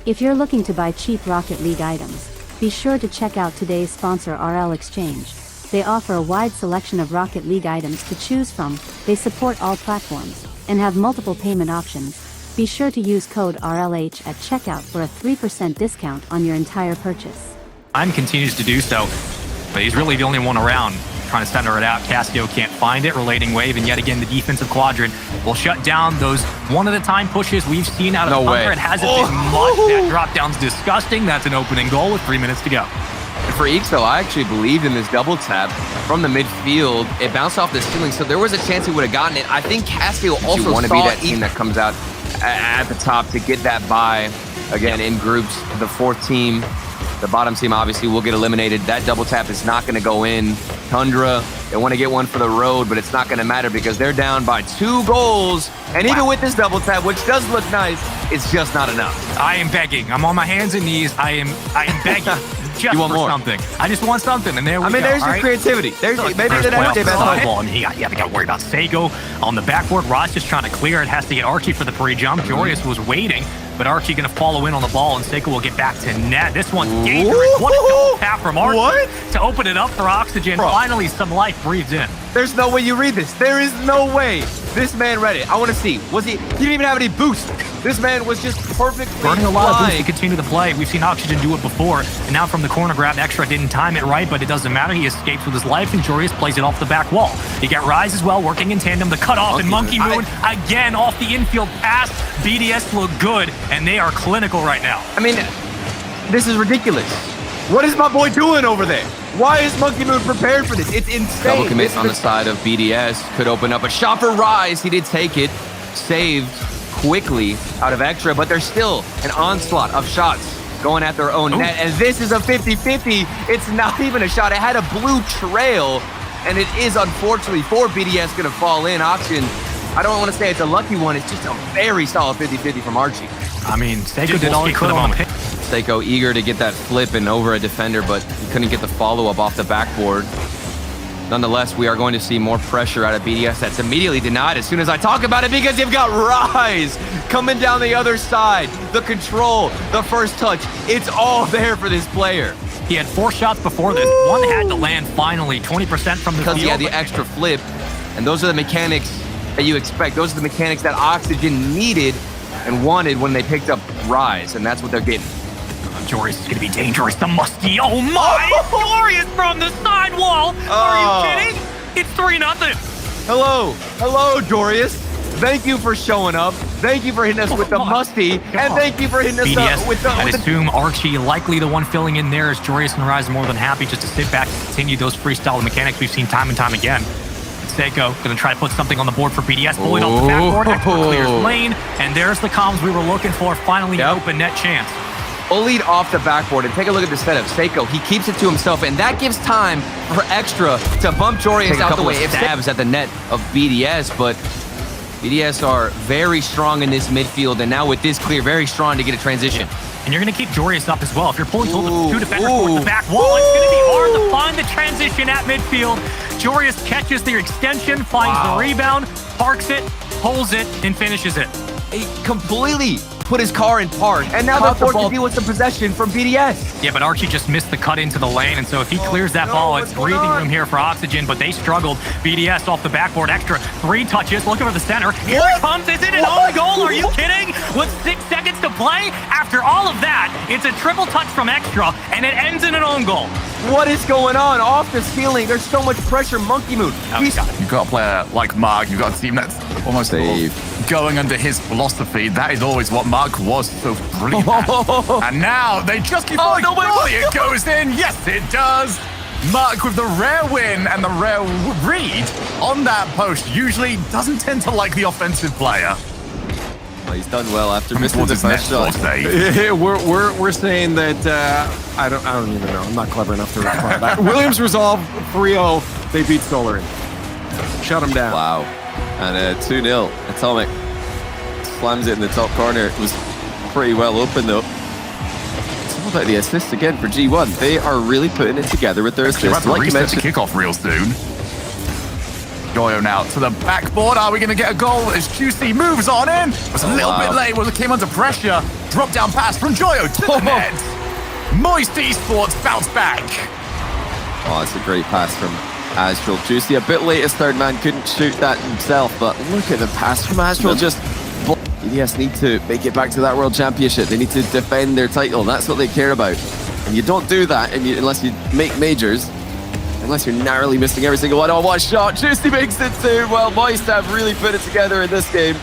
If you're looking to buy cheap Rocket League items, be sure to check out today's sponsor RL Exchange. They offer a wide selection of Rocket League items to choose from, they support all platforms, and have multiple payment options. Be sure to use code RLH at checkout for a 3% discount on your entire purchase. Continues to do so, but he's really the only one around trying to center it out. Casio can't find it, relating wave, and yet again the defensive quadrant will shut down those one-at-a-time pushes we've seen out of Thunder. It hasn't been much. That drop down's disgusting. That's an opening goal with 3 minutes to go. And for Eeks, though, I actually believed in this double tap from the midfield. It bounced off the ceiling, so there was a chance he would have gotten it. I think Casio also want to be that team that comes out at the top to get that bye. Again, in groups, the fourth team, the bottom team obviously will get eliminated. That double tap is not going to go in. Tundra, they want to get one for the road, but it's not going to matter because they're down by 2 goals. And even with this double tap, which does look nice, it's just not enough. I am begging. I'm on my hands and knees. I am begging. Just for something. I just want something, and there we go. There's your creativity. There's maybe the next day ball, and you got to worry about Seiko on the backboard. Ross just trying to clear it. Has to get Archie for the pre-jump. Jorius was waiting, but Archie going to follow in on the ball, and Seiko will get back to net. This one's dangerous. What a double tap from Archie to open it up for Oxygen. Finally, some life breathed in. There's no way you read this. There is no way this man read it. I want to see. He didn't even have any boost. This man was just perfectly burning a lot of boost to continue the play. We've seen Oxygen do it before, and now from the corner grab, Extra didn't time it right, but it doesn't matter. He escapes with his life, and Jorius plays it off the back wall. You got Rise as well, working in tandem. The cutoff and Monkey Moon again off the infield pass. BDS look good, and they are clinical right now. This is ridiculous. What is my boy doing over there? Why is Monkey Moon prepared for this? It's insane. Double commit on the side of BDS. Could open up a shot for Rise. He did take it. Saved quickly out of Extra, but there's still an onslaught of shots going at their own net. And this is a 50-50. It's not even a shot. It had a blue trail, and it is unfortunately for BDS going to fall in. Oxygen, I don't want to say it's a lucky one. It's just a very solid 50-50 from Archie. Seiko did all he could on the pitch. Seiko eager to get that flip and over a defender, but he couldn't get the follow-up off the backboard. Nonetheless, we are going to see more pressure out of BDS. That's immediately denied as soon as I talk about it because you've got Rise coming down the other side. The control, the first touch, it's all there for this player. He had 4 shots before this. One had to land finally, 20% from the field. Because he had the extra flip, and those are the mechanics that you expect. Those are the mechanics that Oxygen needed and wanted when they picked up Rise, and that's what they're getting. Jorius is going to be dangerous. The musty. Oh my! Jorius from the side wall. Are you kidding? It's 3-0. Hello, Jorius. Thank you for showing up. Thank you for hitting us with the musty, and thank you for hitting us with the. I'd assume Archie likely the one filling in there as Jorius and Rise are more than happy just to sit back and continue those freestyle mechanics we've seen time and time again. Seiko going to try to put something on the board for BDS. Bullied off the backboard. Extra clears lane, and there's the comms we were looking for. Finally, an open net chance. Bullied off the backboard, and take a look at the setup. Seiko, he keeps it to himself, and that gives time for Extra to bump Jorius out the way. Take a couple of stabs at the net of BDS, but BDS are very strong in this midfield, and now with this clear, very strong to get a transition. And you're going to keep Jorius up as well. If you're pulling 2 defenders towards the back wall, it's going to be hard to find the transition at midfield. Jorius catches the extension, finds the rebound, parks it, pulls it, and finishes it. He completely put his car in park, and now they're forced to deal with some possession from BDS. Yeah, but Archie just missed the cut into the lane, and so if he clears that ball, it's breathing room here for Oxygen, but they struggled. BDS off the backboard, Extra 3 touches, looking for the center. Here it comes, is it an own goal? Are you kidding? With 6 seconds to play? After all of that, it's a triple touch from Extra, and it ends in an own goal. What is going on? Off the ceiling, there's so much pressure. Monkey Moon. You've got a player like Mark, you've got a team that's almost going under his philosophy. That is always what Mark was so brilliant at. And now they just keep falling. It goes in. Yes, it does. Mark with the rare win and the rare read on that post usually doesn't tend to like the offensive player. Well, he's done well after missing the first shot. We're saying that I don't even know. I'm not clever enough to reply that. Williams resolve 3-0. They beat Solar. Shut him down. Wow. And 2-0. Atomic slams it in the top corner. It was pretty well open though. It's all about the assists again for G1. They are really putting it together with their assists. Like you mentioned, the kickoff real soon. Goyo now to the backboard. Are we going to get a goal as Juicy moves on in? It was a little bit late. Well, it came under pressure. Drop down pass from Joyo to the net. Moist Esports bounce back. Oh, it's a great pass from Astral. Juicy a bit late as third man, couldn't shoot that himself, but look at the pass from Astral. Just BDS need to make it back to that World Championship. They need to defend their title. That's what they care about. And you don't do that unless you make majors, unless you're narrowly missing every single one. Oh, what a shot. Juicy makes it too. Well, Moist have really put it together in this game.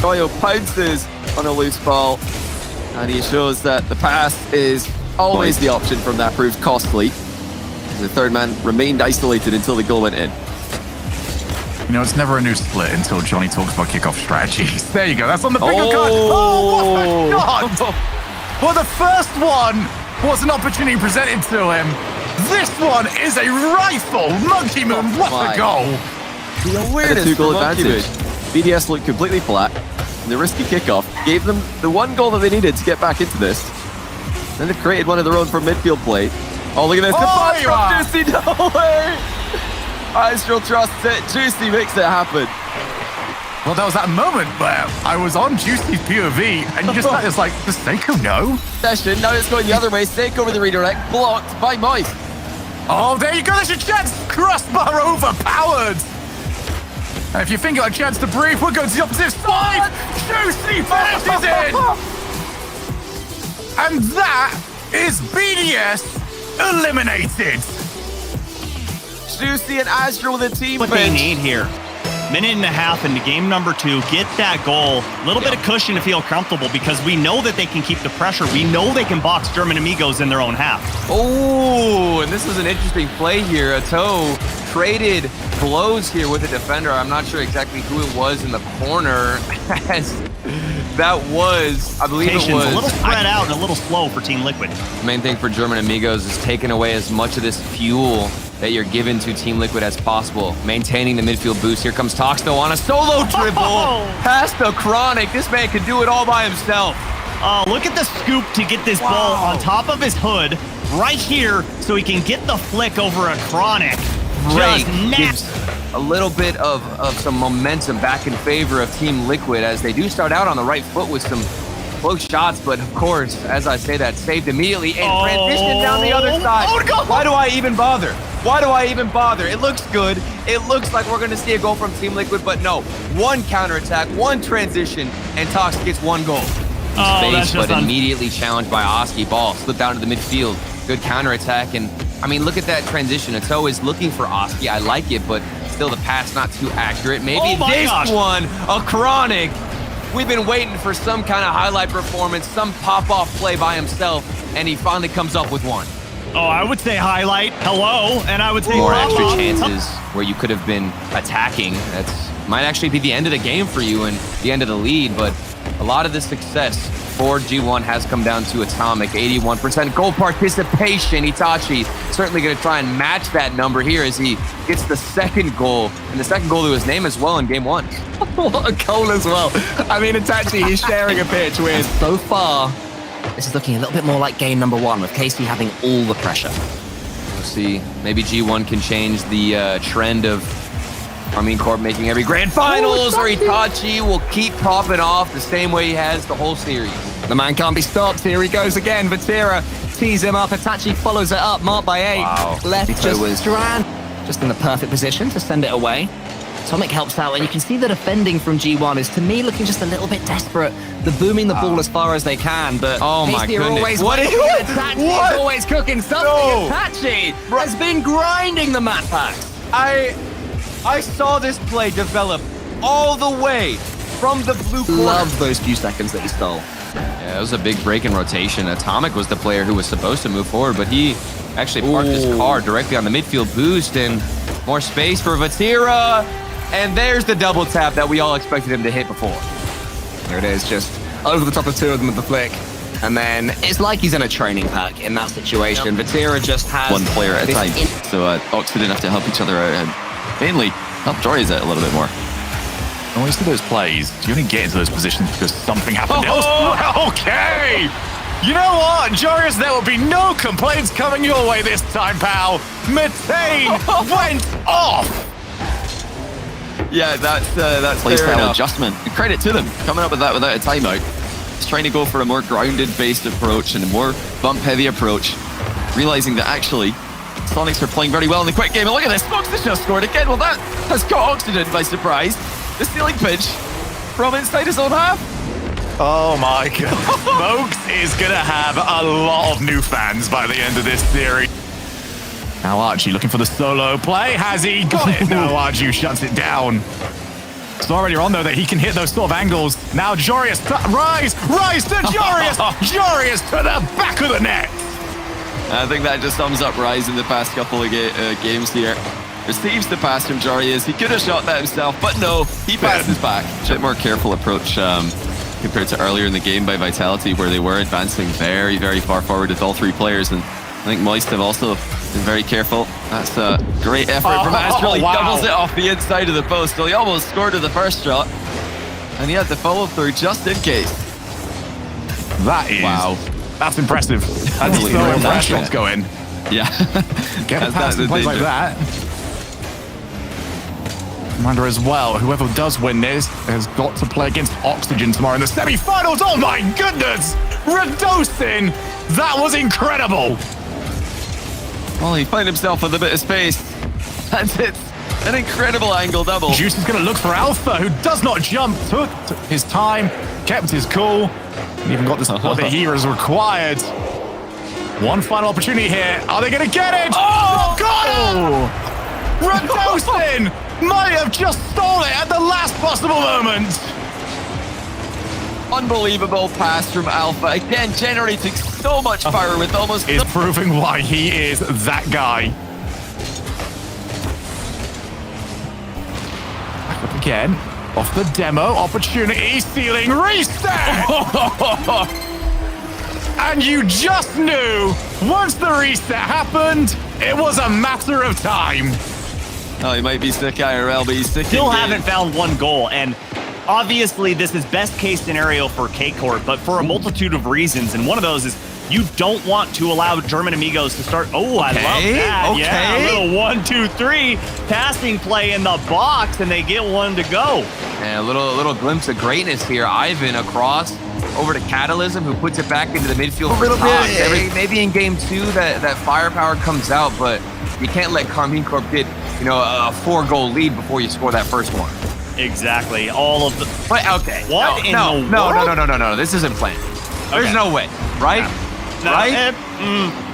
Joyo pounces on a loose ball, and he shows that the pass is always the option from that proved costly. The third man remained isolated until the goal went in. You know, it's never a new split until Johnny talks about kickoff strategies. There you go, that's on the bingo card. Oh, what a shot! Well, the first one was an opportunity presented to him. This one is a rifle. Monkey Moon, what a goal! The awareness, a 2-goal advantage. BDS looked completely flat. And the risky kickoff gave them the one goal that they needed to get back into this. Then they've created one of their own from midfield play. Oh, look at this. The pass from Juicy. No way. Astral trusts it. Juicy makes it happen. Well, that was that moment where I was on Juicy's POV and you just thought it's like, does Seiko know? Session. Now it's going the other way. Seiko with the redirect. Blocked by Moist. Oh, there you go. There's your chance. Crossbar overpowered. And if you think you got a chance to breathe, we're going to the opposite side. Juicy finishes it. And that is BDS eliminated. Juicy and Astral with a team what bench. they need here. Minute and a half into game number 2, get that goal. A little bit of cushion to feel comfortable because we know that they can keep the pressure. We know they can box German Amigos in their own half. Oh, and this is an interesting play here. Ato traded blows here with a defender. I'm not sure exactly who it was in the corner. As that was, I believe it was. A little spread out and a little slow for Team Liquid. The main thing for German Amigos is taking away as much of this fuel that you're given to Team Liquid as possible. Maintaining the midfield boost. Here comes Toxto on a solo dribble. Past the Chronic. This man could do it all by himself. Oh, look at the scoop to get this ball on top of his hood right here so he can get the flick over a Chronic. Right. Just Gives a little bit of some momentum back in favor of Team Liquid as they do start out on the right foot with some close shots, but of course, as I say that, saved immediately and transition down the other side. Oh, God. Why do I even bother? Why do I even bother? It looks good. It looks like we're going to see a goal from Team Liquid, but no. One counterattack, one transition, and Tox gets one goal. Space, but immediately challenged by Oski. Ball slipped down to the midfield. Good counterattack, and I mean, look at that transition. Ato is looking for Oski. I like it, but still the pass not too accurate. Maybe this one, a Chronic. We've been waiting for some kind of highlight performance, some pop-off play by himself, and he finally comes up with one. Oh, I would say highlight. Hello. And I would say more extra chances where you could have been attacking. That's might actually be the end of the game for you and the end of the lead, but a lot of the success for G1 has come down to Atomic. 81% goal participation. Itachi certainly going to try and match that number here as he gets the second goal, and the second goal to his name as well in game 1. What a goal as well. I mean, Itachi is sharing a pitch with. So far, this is looking a little bit more like game number 1 with KC having all the pressure. We'll see. Maybe G1 can change the trend of Armin Corp making every grand finals, or Itachi will keep popping off the same way he has the whole series. The man can't be stopped. Here he goes again. Vatira tees him up. Itachi follows it up, marked by 8. Wow. Left just Strand, just in the perfect position to send it away. Atomic helps out, and you can see the defending from G1 is, to me, looking just a little bit desperate. They're booming the ball as far as they can, but oh my goodness. Always what is it? Itachi is always cooking something. No. Itachi has been grinding the map packs. I saw this play develop all the way from the blue corner. Love those few seconds that he stole. Yeah, it was a big break in rotation. Atomic was the player who was supposed to move forward, but he actually parked his car directly on the midfield boost, and more space for Vatira. And there's the double tap that we all expected him to hit before. There it is, just over the top of 2 of them with the flick. And then it's like he's in a training pack in that situation. Vatira just has one player at a time. So Oxford didn't have to help each other out and mainly help Jory's out a little bit more. And when you see those plays, do you only get into those positions because something happened else? Okay! You know what, Joris, there will be no complaints coming your way this time, pal. Metane went off! Yeah, that's playstyle adjustment. Credit to them coming up with that without a timeout. He's trying to go for a more grounded-based approach and a more bump-heavy approach, realizing that actually Sonics are playing very well in the quick game. And look at this, Smokes has just scored again. Well, that has caught Oxygen by surprise. The stealing pitch from inside his own half. Oh my god. Smokes is going to have a lot of new fans by the end of this series. Now Archie looking for the solo play. Has he got it? No, Archie shuts it down. Saw earlier on, though, that he can hit those sort of angles. Now Jorius, rise to Jorius! Jorius to the back of the net! I think that just sums up Rise in the past couple of games here. Receives the pass from Jorius. He could have shot that himself, but no, he passes back. A bit more careful approach compared to earlier in the game by Vitality, where they were advancing very, very far forward with all 3 players. And I think Moist have also been very careful. That's a great effort from Astral. He doubles it off the inside of the post. So he almost scored with the first shot. And he had to follow through just in case. That is... Wow. That's impressive. That's so impressive. Let's go in. Yeah. Get a pass and plays like that. Reminder as well, whoever does win this has got to play against Oxygen tomorrow in the semi-finals. Oh my goodness! Radosin! That was incredible! Well, he found himself with a bit of space. And it's an incredible angle double. Juice is going to look for Alpha, who does not jump. Took his time, kept his cool, and even got the support that he was required. One final opportunity here. Are they going to get it? Oh, got it! Radosin might have just stole it at the last possible moment. Unbelievable pass from Alpha. Again, generating so much power with almost... Is proving why he is that guy. Back up again. Off the demo. Opportunity. Stealing. Reset! And you just knew, once the reset happened, it was a matter of time. Oh, he might be sick IRL, but he's sick. Still haven't found 1 goal, and obviously this is best case scenario for K-Corp, but for a multitude of reasons, and one of those is you don't want to allow German Amigos to start. Oh, I love that. Okay. Yeah, a little 1-2-3 passing play in the box, and they get 1 to go. And a little glimpse of greatness here. Ivan across over to Catalysm, who puts it back into the midfield for Tox. Maybe in game 2 that firepower comes out, but you can't let Karmine Corp get a 4-goal lead before you score that first one. Exactly. All of the... But okay. What in the world? No. This isn't planned. There's no way, right? No, right?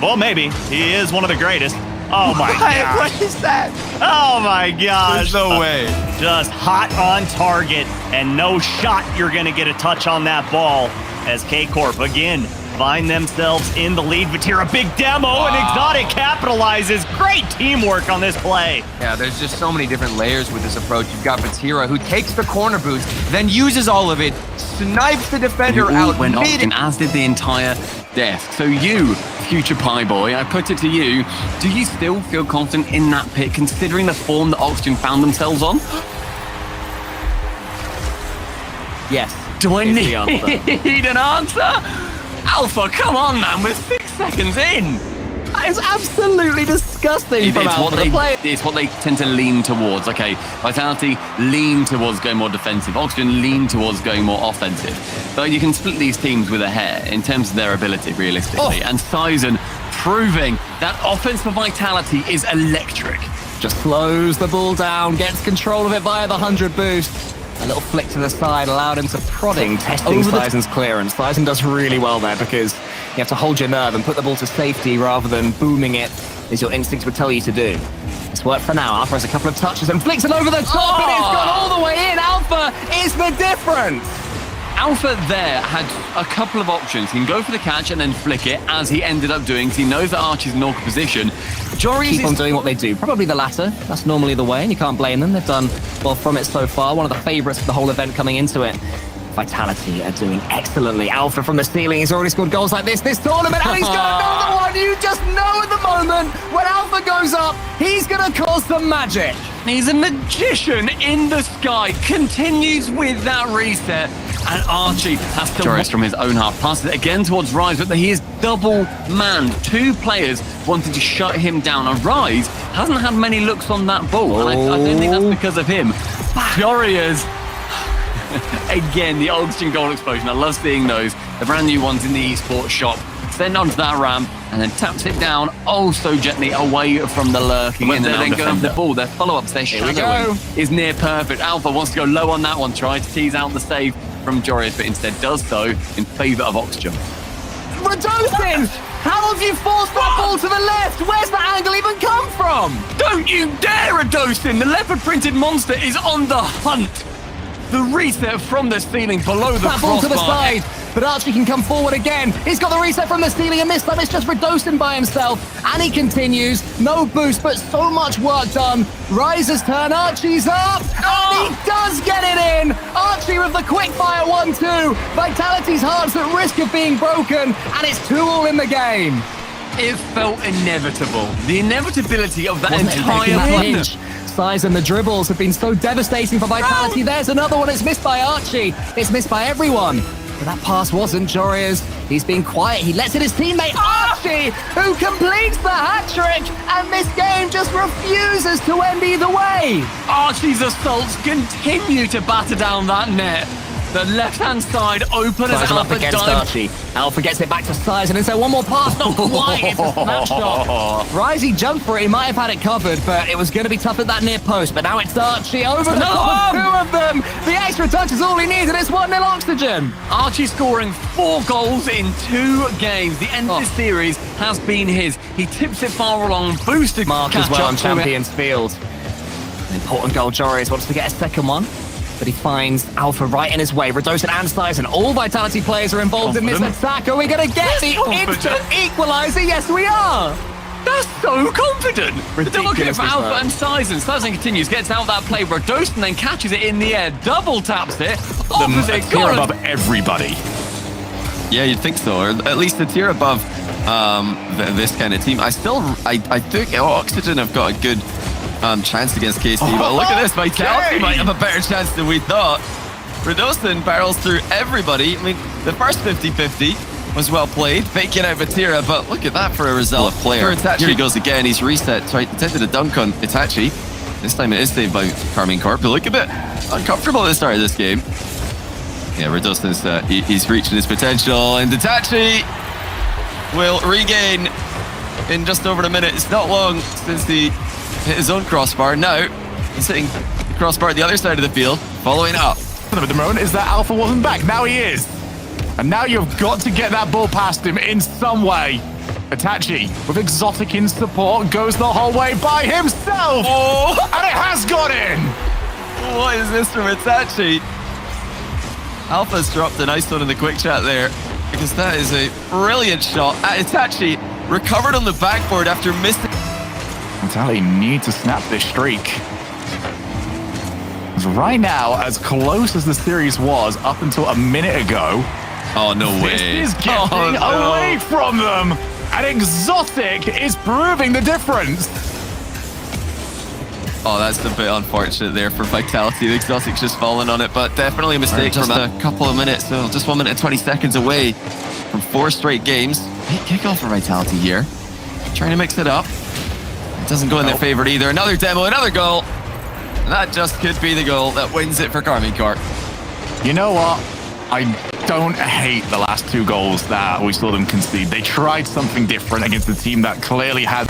Well, maybe. He is one of the greatest. Oh my god. What is that? Oh my gosh. There's no way. Just hot on target, and no shot you're going to get a touch on that ball as K-Corp again find themselves in the lead. Vatira, big demo, and Exotic capitalizes. Great teamwork on this play. Yeah, there's just so many different layers with this approach. You've got Vatira, who takes the corner boost, then uses all of it, snipes the defender out went mid. And as did the entire desk. So you, future Pie Boy, I put it to you, do you still feel confident in that pick, considering the form that Oxygen found themselves on? Yes. Do I need an answer? Alpha, come on, man, we're 6 seconds in. That is absolutely disgusting from Alpha. It's what they tend to lean towards. Okay, Vitality lean towards going more defensive. Oxygen lean towards going more offensive. But you can split these teams with a hair in terms of their ability, realistically. And Sizen proving that offense for Vitality is electric. Just slows the ball down, gets control of it via the 100 boost. A little flick to the side allowed him to testing Sizen's clearance. Sizen does really well there because you have to hold your nerve and put the ball to safety rather than booming it, as your instincts would tell you to do. It's worked for now. Alpha has a couple of touches and flicks it over the top, and it's gone all the way in. Alpha is the difference. Alpha there had a couple of options. He can go for the catch and then flick it, as he ended up doing, because he knows that Archie's in an awkward position. Keep on doing what they do. Probably the latter. That's normally the way, and you can't blame them. They've done well from it so far. One of the favourites of the whole event coming into it. Vitality are doing excellently. Alpha from the ceiling. He's already scored goals like this tournament, and he's got another one. You just know at the moment when Alpha goes up, he's going to cause some magic. He's a magician in the sky. Continues with that reset. And Archie has to Joris from his own half. Passes it again towards Rise, but he is double-manned. 2 players wanted to shut him down. And Rise hasn't had many looks on that ball. And I don't think that's because of him. Warriors. Again, the Oxygen Gold Explosion. I love seeing those. The brand new ones in the esports shop. Send onto that ramp and then taps it down oh so gently away from the lurking. And they're then going for the ball. Their follow-ups, their shadowing is near perfect. Alpha wants to go low on that one, tries to tease out the save from Joreuz, but instead does so in favor of Oxygen. Redosin! How have you forced that ball to the left? Where's that angle even come from? Don't you dare, Redosin! The leopard-printed monster is on the hunt. The reset from the ceiling below the that ball to the crossbar. side, but Archie can come forward again. He's got the reset from the ceiling, and this time it's just Redosin by himself. And he continues. No boost, but so much work done. Rise's turn. Archie's up. And he does get it in. Archie with the quickfire 1-2. Vitality's heart's at risk of being broken, and it's 2-2 in the game. It felt inevitable. The inevitability of that Wasn't entire win. Size and the dribbles have been so devastating for Vitality. There's another one. It's missed by Archie. It's missed by everyone. But that pass wasn't Joreuz. He's been quiet. He lets in his teammate Archie, who completes the hat trick. And this game just refuses to end either way. Archie's assaults continue to batter down that net. The left-hand side open as Size up Alpha against dives. Archie. Alpha gets it back to Size, and is there one more pass? Not quite. It's a snapshot. Risey jumped for it. He might have had it covered, but it was going to be tough at that near post. But now it's Archie over the top of 2 of them. The extra touch is all he needs, and it's 1-0 Oxygen. Archie scoring 4 goals in 2 games. The end of this series has been his. He tips it far along, boosted Mark as catch well up on to Champions Field. An important goal. Joreuz wants to get a second one, but he finds Alpha right in his way. Redosin and Size and all Vitality players are involved in this attack. Are we going to get the instant equaliser? Yes, we are. That's so confident. The double kick for Ridiculously Alpha so. and Sizen. Sizen continues, gets out that play. Redosin then catches it in the air, double taps it. Opposite Tier goal. above everybody. Yeah, you'd think so, or at least a tier above this kind of team. I think Oxygen have got a good chance against KC, but look at this, Vitality might have a better chance than we thought. Redosin barrels through everybody. I mean, the first 50-50 was well played, faking out Vatira, but look at that for a result. Here he goes again, he's reset, attempted a dunk on Itachi. This time it is saved by Carmine Corp, but look a bit uncomfortable at the start of this game. Yeah, Redosin's he's reaching his potential, and Itachi will regain in just over a minute. It's not long since he hit his own crossbar. Now he's hitting the crossbar at the other side of the field, following up. At the moment is that Alpha wasn't back. Now he is. And now you've got to get that ball past him in some way. Itachi, with Exotic in support, goes the whole way by himself. Oh! And it has got in. What is this from Itachi? Alpha's dropped a nice one in the quick chat there, because that is a brilliant shot. Itachi recovered on the backboard after missing. Vitality need to snap this streak. Because right now, as close as the series was up until a minute ago, Oh, no way. this is getting away from them. And Exotic is proving the difference. Oh, that's a bit unfortunate there for Vitality. The Exotic's just fallen on it, but definitely a mistake from a couple of minutes. So just 1 minute and 20 seconds away from 4 straight games. Hey, kickoff for Vitality here. Trying to mix it up. It doesn't go in their favor either. Another demo, another goal. And that just could be the goal that wins it for Carmine Corp. You know what? I don't hate the last 2 goals that we saw them concede. They tried something different against a team that clearly had...